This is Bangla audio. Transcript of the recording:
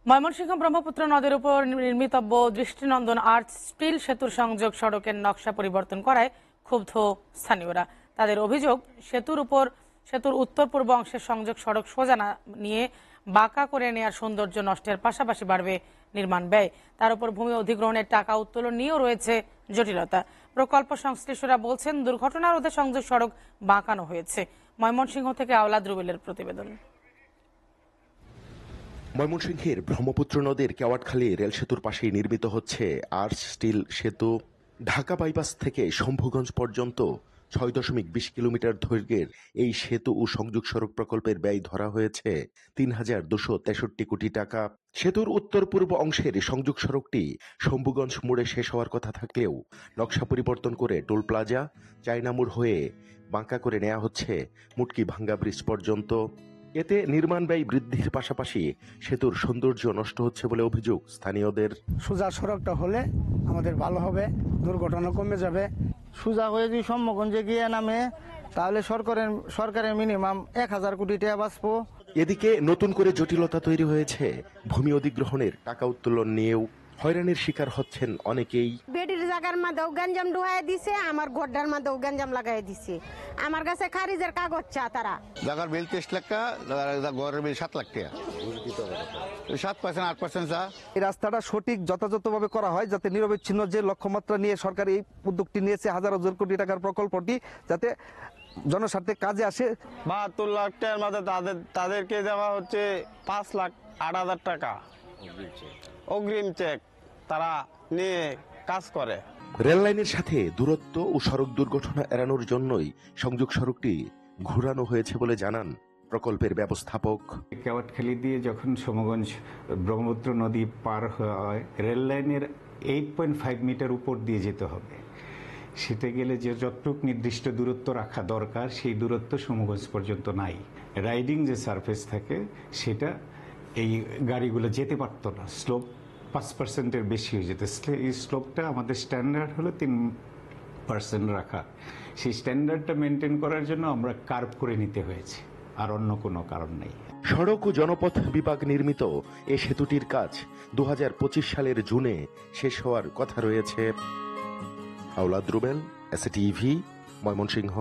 ময়মনসিংহ ব্রহ্মপুত্র নদের উপর নির্মিতব্য দৃষ্টিনন্দন আর্চ স্টিল সেতুর সংযোগ সড়কের নকশা পরিবর্তন করায় ক্ষুব্ধ স্থানীয়রা। তাদের অভিযোগ, সেতুর উত্তর পূর্ব অংশের সংযোগ সড়ক সোজা না নিয়ে বাঁকা করে নেয়ার সৌন্দর্য নষ্টের পাশাপাশি বাড়বে নির্মাণ ব্যয়। তার উপর ভূমি অধিগ্রহণের টাকা উত্তোলন নিয়েও রয়েছে জটিলতা। প্রকল্প সংশ্লিষ্টরা বলছেন, দুর্ঘটনা রোধে সংযোগ সড়ক বাঁকানো হয়েছে। ময়মনসিংহ থেকে আওলাদ রুবেলের প্রতিবেদন। ময়মনসিংহের ব্রহ্মপুত্র নদের কেওয়াটখালী রেল সেতুর পাশেই নির্মিত হচ্ছে আর্চ স্টিল সেতু। ঢাকা বাইপাস থেকে শম্ভুগঞ্জ পর্যন্ত ৬.২০ কিলোমিটার দৈর্ঘ্যের এই সেতু ও সংযোগ সড়ক প্রকল্পের ব্যয় ধরা হয়েছে ৩,২৬৩ কোটি টাকা। সেতুর উত্তর পূর্ব অংশের সংযোগ সড়কটি শম্ভুগঞ্জ মোড়ে শেষ হওয়ার কথা থাকলেও নকশা পরিবর্তন করে টোল প্লাজা, চায়না মোড় হয়ে বাঁকা করে নেওয়া হচ্ছে মুটকি ভাঙ্গা ব্রিজ পর্যন্ত। এতে নির্মাণ ব্যয় বৃদ্ধির পাশাপাশি সেতুর সৌন্দর্য নষ্ট হচ্ছে বলে অভিযোগ স্থানীয়দের। সোজা সড়কটা হলে আমাদের ভালো হবে, দুর্ঘটনা কমে যাবে। সোজা হয়ে যদি সম্মুখগঞ্জে গিয়ে নামে তাহলে সরকারের মিনিমাম ১,০০০ কোটি টাকা বাঁচবো। এদিকে নতুন করে জটিলতা তৈরি হয়েছে ভূমি অধিগ্রহণের টাকা উত্তোলন নিয়েও। হয়রানির শিকার হচ্ছেন অনেকেই। বেডির জায়গার মাঝেও গঞ্জাম ঢুকাই দিছে, আমার ঘরটার মাঝেও গঞ্জাম লাগাই দিছে। আমার কাছে খারিজের কাগজ চা তারা। জায়গার বিল ৩০ লাখ টাকা, ঘরের বিল ৭ লাখ টাকা, 7% 8% চা। এই রাস্তাটা সঠিক যথাযথভাবে করা হয়, যাতে নিরবিচ্ছিন্ন যে লক্ষ্যমাত্রা নিয়ে সরকার এই উদ্যোগটি নিয়েছে, হাজার হাজার কোটি টাকার প্রকল্পটি, যাতে জনস্বার্থে কাজে আসে। ৭২ লাখ টাকার মধ্যে তাদেরকে দেওয়া হচ্ছে ৫,০৮,০০০ টাকা অগ্রিম চেক, তারা নিয়ে কাজ করে। রেল লাইনের সাথে দূরত্ব ও সড়ক দুর্ঘটনা এড়ানোর জন্যই সংযোগ সড়কটি ঘোরানো হয়েছে বলে জানান প্রকল্পের ব্যবস্থাপক। কেওয়াটখালী দিয়ে যখন সমগঞ্জ ব্রহ্মপুত্র নদী পার হয়, রেল লাইনের 8.5 মিটার উপর দিয়ে যেতে হবে। সেটা গেলে যে যতটুক নির্দিষ্ট দূরত্ব রাখা দরকার, সেই দূরত্ব সমগঞ্জ পর্যন্ত নাই। রাইডিং যে সারফেস থাকে সেটা এই গাড়িগুলো যেতে পারতো না, স্লোপ 5%-এর বেশি হয়ে যেত। এই স্লোপটা আমাদের স্ট্যান্ডার্ড হলো 3% রাখা। সেই স্ট্যান্ডার্ডটা মেনটেন করার জন্য আমরা কার্ভ করে নিতে হয়েছে, আর অন্য কোনো কারণ নেই। সড়ক ও জনপথ বিভাগ নির্মিত এ সেতুটির কাজ ২০২৫ সালের জুনে শেষ হওয়ার কথা রয়েছে। আওলাদ রুবেল, এসএটিভি, ময়মনসিংহ।